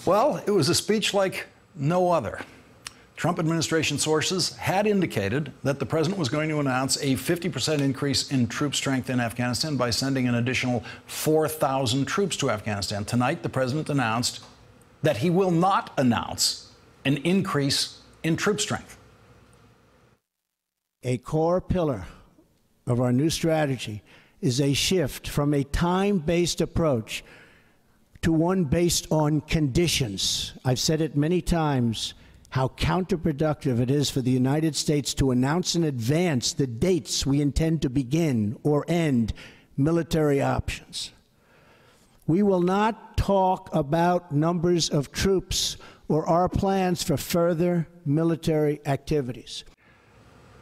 Well, it was a speech like no other. Trump administration sources had indicated that the president was going to announce a 50% increase in troop strength in Afghanistan by sending an additional 4,000 troops to Afghanistan. Tonight, the president announced that he will not announce an increase in troop strength. A core pillar of our new strategy is a shift from a time-based approach to one based on conditions. I've said it many times how counterproductive it is for the United States to announce in advance the dates we intend to begin or end military options. We will not talk about numbers of troops or our plans for further military activities.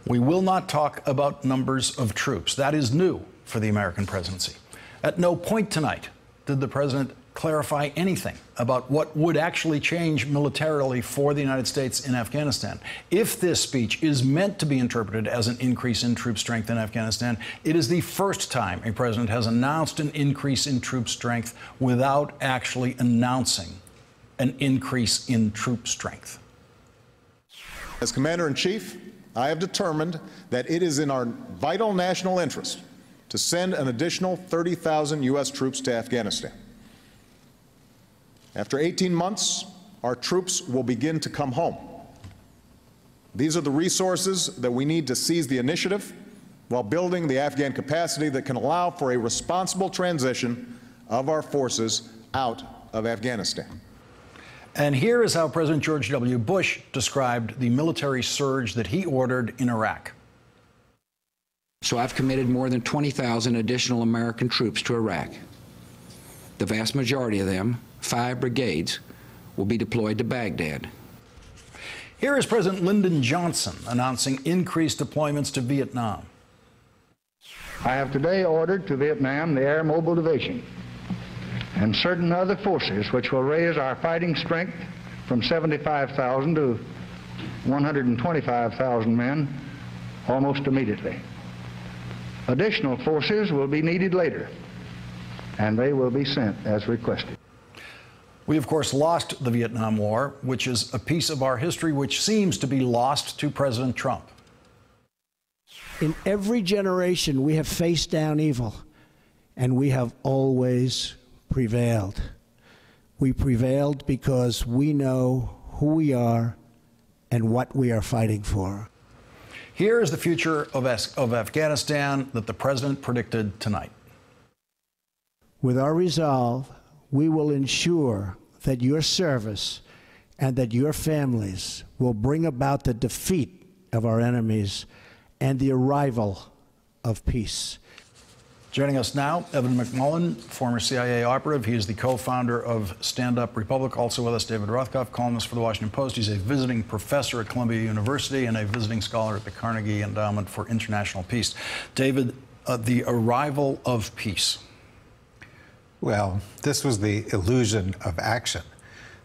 We will not talk about numbers of troops. That is new for the American presidency. At no point tonight did the president clarify anything about what would actually change militarily for the United States in Afghanistan. If this speech is meant to be interpreted as an increase in troop strength in Afghanistan, it is the first time a president has announced an increase in troop strength without actually announcing an increase in troop strength. As Commander-in-Chief, I have determined that it is in our vital national interest to send an additional 30,000 U.S. troops to Afghanistan. After 18 months, our troops will begin to come home. These are the resources that we need to seize the initiative while building the Afghan capacity that can allow for a responsible transition of our forces out of Afghanistan. And here is how President George W. Bush described the military surge that he ordered in Iraq. So I've committed more than 20,000 additional American troops to Iraq. The vast majority of them, 5 brigades, will be deployed to Baghdad. Here is President Lyndon Johnson announcing increased deployments to Vietnam. I have today ordered to Vietnam the Air Mobile Division and certain other forces which will raise our fighting strength from 75,000 to 125,000 men almost immediately. Additional forces will be needed later, and they will be sent as requested. We, of course, lost the Vietnam War, which is a piece of our history which seems to be lost to President Trump. In every generation, we have faced down evil, and we have always prevailed. We prevailed because we know who we are and what we are fighting for. Here is the future of Afghanistan that the president predicted tonight. With our resolve, we will ensure that your service and that your families will bring about the defeat of our enemies and the arrival of peace. Joining us now, Evan McMullin, former CIA operative. He is the co-founder of Stand Up Republic. Also with us, David Rothkopf, columnist for The Washington Post. He's a visiting professor at Columbia University and a visiting scholar at the Carnegie Endowment for International Peace. David, the arrival of peace. Well, this was the illusion of action.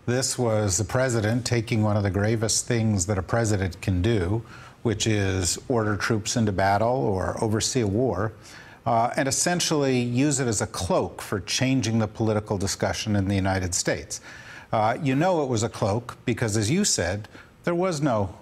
This was the president taking one of the gravest things that a president can do, which is order troops into battle or oversee a war, and essentially use it as a cloak for changing the political discussion in the United States. You know it was a cloak because, as you said, there was no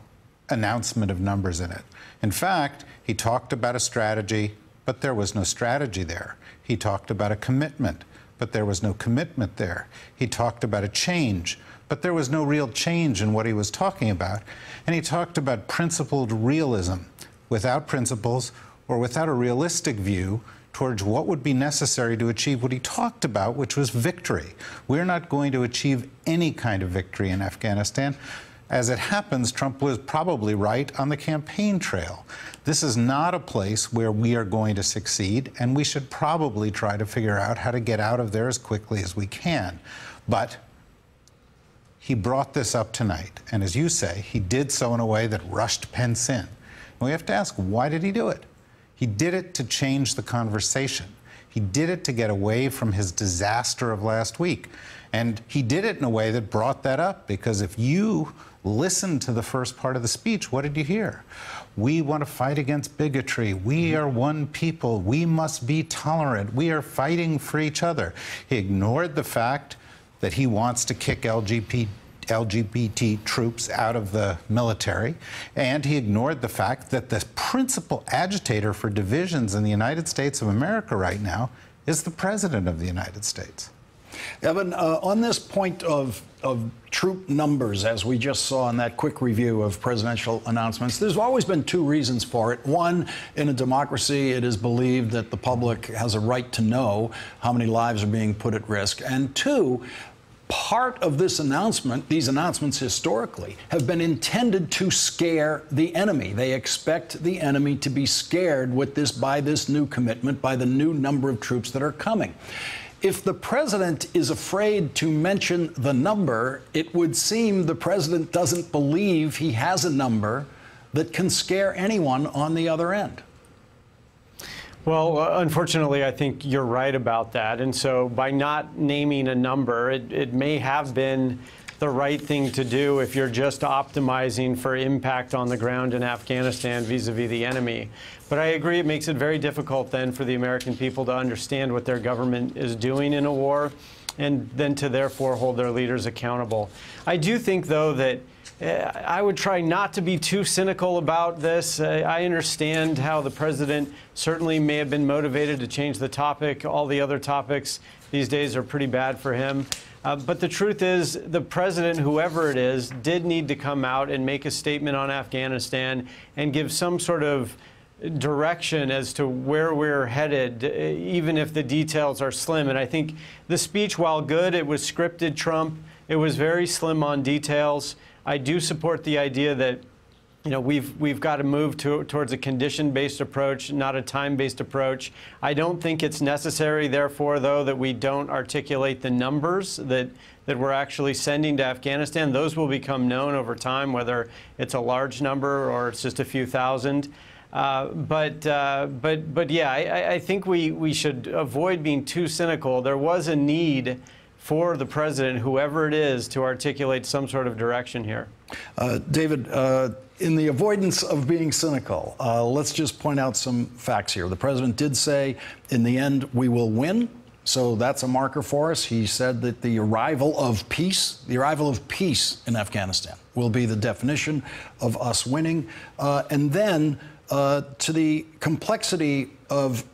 announcement of numbers in it. In fact, he talked about a strategy, but there was no strategy there. He talked about a commitment, but there was no commitment there. He talked about a change, but there was no real change in what he was talking about. And he talked about principled realism. Without principles, or without a realistic view towards what would be necessary to achieve what he talked about, which was victory. We're not going to achieve any kind of victory in Afghanistan. As it happens, Trump was probably right on the campaign trail. This is not a place where we are going to succeed, and we should probably try to figure out how to get out of there as quickly as we can. But he brought this up tonight, and as you say, he did so in a way that rushed Pence in. And we have to ask, why did he do it? He did it to change the conversation. He did it to get away from his disaster of last week. And he did it in a way that brought that up, because if you listen to the first part of the speech, what did you hear? We want to fight against bigotry. We are one people. We must be tolerant. We are fighting for each other. He ignored the fact that he wants to kick LGBT troops out of the military, and he ignored the fact that the principal agitator for divisions in the United States of America right now is the President of the United States. Evan, on this point of troop numbers, as we just saw in that quick review of presidential announcements, there's always been two reasons for it. One, in a democracy, it is believed that the public has a right to know how many lives are being put at risk. And two, part of this announcement, these announcements historically, have been intended to scare the enemy. They expect the enemy to be scared with this, by this new commitment, by the new number of troops that are coming. If the president is afraid to mention the number, it would seem the president doesn't believe he has a number that can scare anyone on the other end. Well, unfortunately, I think you're right about that. And so by not naming a number, it may have been the right thing to do if you're just optimizing for impact on the ground in Afghanistan vis-a-vis the enemy. But I agree it makes it very difficult then for the American people to understand what their government is doing in a war and then to therefore hold their leaders accountable. I do think, though, that I would try not to be too cynical about this. I understand how the president certainly may have been motivated to change the topic. All the other topics these days are pretty bad for him. But the truth is, the president, whoever it is, did need to come out and make a statement on Afghanistan and give some sort of direction as to where we're headed, even if the details are slim. And I think the speech, while good, it was scripted Trump. It was very slim on details. I do support the idea that, you know, we've got to move towards a condition-based approach, not a time-based approach. I don't think it's necessary, therefore, though, that we don't articulate the numbers that we're actually sending to Afghanistan. Those will become known over time, whether it's a large number or it's just a few thousand. But yeah, I think we should avoid being too cynical. There was a need for the president, whoever it is, to articulate some sort of direction here. David, in the avoidance of being cynical, let's just point out some facts here. The president did say, in the end, we will win. So that's a marker for us. He said that the arrival of peace in Afghanistan will be the definition of us winning. And then to the complexity of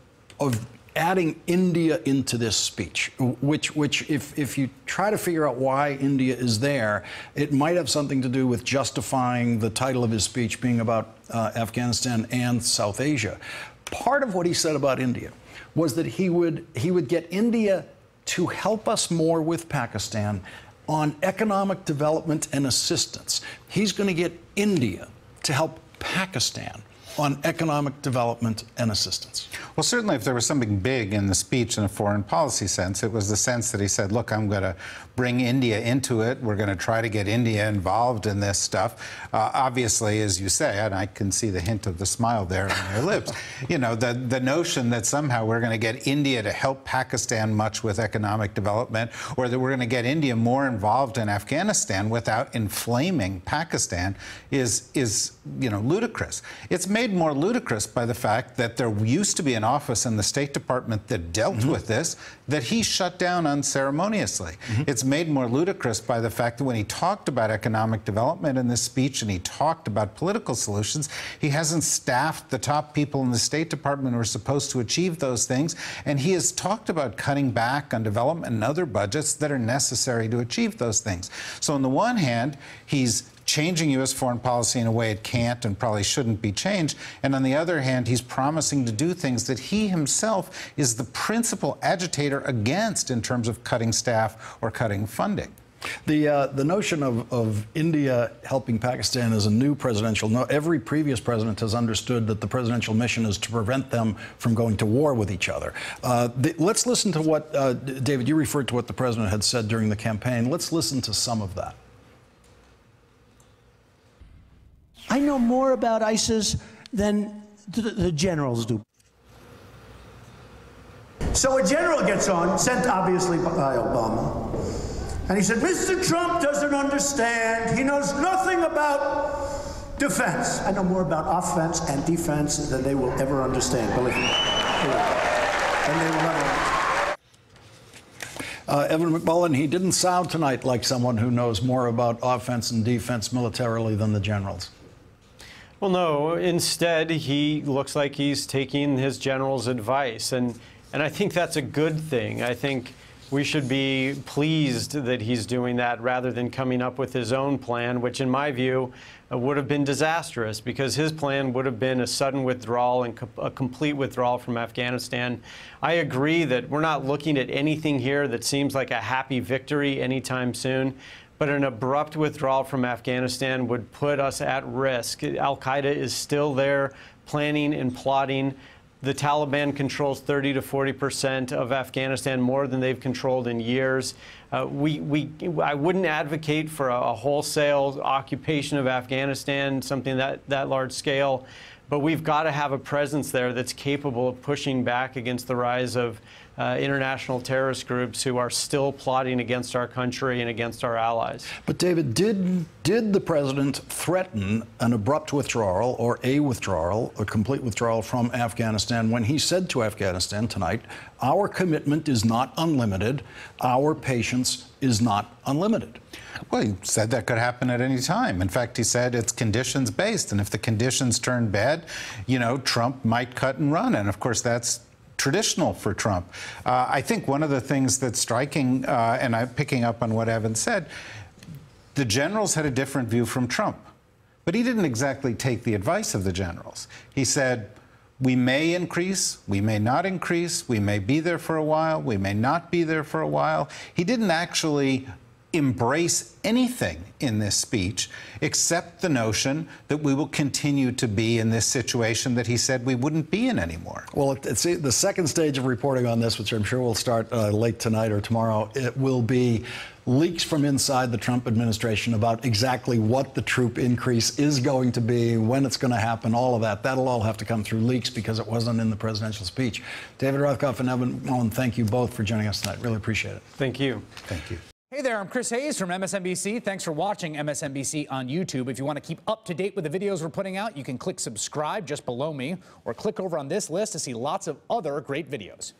adding India into this speech, which if you try to figure out why India is there, it might have something to do with justifying the title of his speech being about Afghanistan and South Asia. Part of what he said about India was that he would get India to help us more with Pakistan on economic development and assistance. He's going to get India to help Pakistan on economic development and assistance. Well, certainly if there was something big in the speech in a foreign policy sense, it was the sense that he said, look, I'm going to bring India into it. We're going to try to get India involved in this stuff. Obviously, as you say, and I can see the hint of the smile there on your lips, you know, the notion that somehow we're going to get India to help Pakistan much with economic development, or that we're going to get India more involved in Afghanistan without inflaming Pakistan is you know, ludicrous. It's made more ludicrous by the fact that there used to be an office in the State Department that dealt with this, that he shut down unceremoniously. It's made more ludicrous by the fact that when he talked about economic development in this speech and he talked about political solutions, he hasn't staffed the top people in the State Department who are supposed to achieve those things, and he has talked about cutting back on development and other budgets that are necessary to achieve those things. So on the one hand, he's changing U.S. foreign policy in a way it can't and probably shouldn't be changed. And on the other hand, he's promising to do things that he himself is the principal agitator against in terms of cutting staff or cutting funding. The notion of India helping Pakistan is a new presidential. Every previous president has understood that the presidential mission is to prevent them from going to war with each other. Let's listen to what, David, you referred to what the president had said during the campaign. Let's listen to some of that. I know more about ISIS than the generals do. So a general gets on, sent obviously by Obama, and he said, Mr. Trump doesn't understand. He knows nothing about defense. I know more about offense and defense than they will ever understand, believe me. And they will never understand. Evan McMullen, he didn't sound tonight like someone who knows more about offense and defense militarily than the generals. Well, no. Instead, he looks like he's taking his general's advice, and I think that's a good thing. I think we should be pleased that he's doing that rather than coming up with his own plan, which in my view would have been disastrous, because his plan would have been a sudden withdrawal and a complete withdrawal from Afghanistan. I agree that we're not looking at anything here that seems like a happy victory anytime soon, but an abrupt withdrawal from Afghanistan would put us at risk. Al-Qaeda is still there, planning and plotting. The Taliban controls 30 to 40% of Afghanistan, more than they've controlled in years. I wouldn't advocate for a wholesale occupation of Afghanistan, something that large scale, but we've got to have a presence there that's capable of pushing back against the rise of international terrorist groups who are still plotting against our country and against our allies. But David, did the president threaten an abrupt withdrawal or a complete withdrawal from Afghanistan when he said to Afghanistan tonight, our commitment is not unlimited, our patience is not unlimited? Well, he said that could happen at any time. In fact, he said it's conditions-based, and if the conditions turn bad, Trump might cut and run. And of course, that's traditional for Trump. I think one of the things that's striking, and I'm picking up on what Evan said, the generals had a different view from Trump. But he didn't exactly take the advice of the generals. He said, we may increase, we may not increase, we may be there for a while, we may not be there for a while. He didn't actually embrace anything in this speech except the notion that we will continue to be in this situation that he said we wouldn't be in anymore. Well, it's the second stage of reporting on this, which I'm sure will start late tonight or tomorrow. It will be leaks from inside the Trump administration about exactly what the troop increase is going to be, when it's going to happen, all of that. That'll all have to come through leaks because it wasn't in the presidential speech. David Rothkopf and Evan McMullen, thank you both for joining us tonight. Really appreciate it. Thank you. Thank you. Hey there, I'm Chris Hayes from MSNBC. Thanks for watching MSNBC on YouTube. If you want to keep up to date with the videos we're putting out, you can click subscribe just below me, or click over on this list to see lots of other great videos.